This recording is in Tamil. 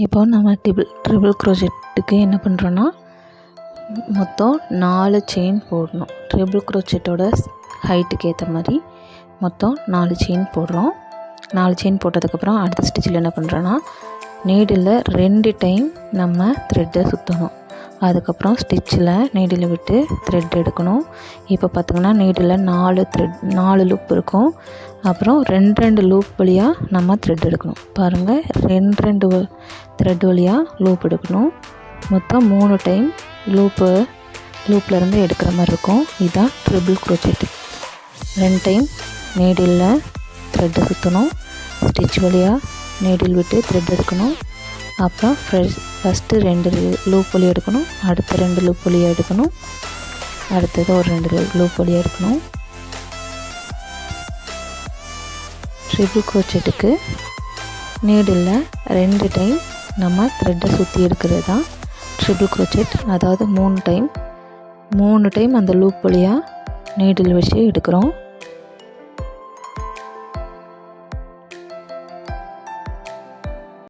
இப்போ நம்ம ட்ரிபிள் க்ரோச்செட்டுக்கு என்ன பண்ணுறோன்னா மொத்தம் 4 செயின் போடணும். ட்ரிபிள் க்ரோச்செட்டோட ஹைட்டுக்கு ஏற்ற மாதிரி மொத்தம் 4 செயின் போடுறோம். 4 செயின் போட்டதுக்கப்புறம் அடுத்த ஸ்டிச்சில் என்ன பண்ணுறோன்னா நீடில் 2 டைம் நம்ம த்ரெட்டை சுற்றணும். அதுக்கப்புறம் ஸ்டிச்சில் நீடில் விட்டு த்ரெட் எடுக்கணும். இப்போ பார்த்திங்கன்னா நீடில் 4 லூப் இருக்கும். அப்புறம் 2 லூப் வழியாக நம்ம த்ரெட் எடுக்கணும். பாருங்கள், 2 த்ரெட் வழியாக லூப் எடுக்கணும். மொத்தம் 3 டைம் லூப்லேருந்து எடுக்கிற மாதிரி இருக்கும். இதுதான் ட்ரிபிள் க்ரோச்செட். 2 டைம் நீடில் த்ரெட்டை சுற்றணும். ஸ்டிச் வழியாக நீடில் விட்டு த்ரெட் எடுக்கணும். அப்புறம் ஃபஸ்ட்டு 2 லூப் வழியாக எடுக்கணும். அடுத்த 2 லூப் வழியாக எடுக்கணும். அடுத்தது ஒரு 2 லூப் வழியாக எடுக்கணும். ட்ரிபிள் க்ரோச்செட்டுக்கு நீடில் 2 டைம் நம்ம த்ரெட்டை சுற்றி எடுக்கிறது தான் ட்ரிபிள் க்ரோச்செட். அதாவது 3 டைம் அந்த லூப் வழியாக நீடில் வச்சு எடுக்கிறோம்.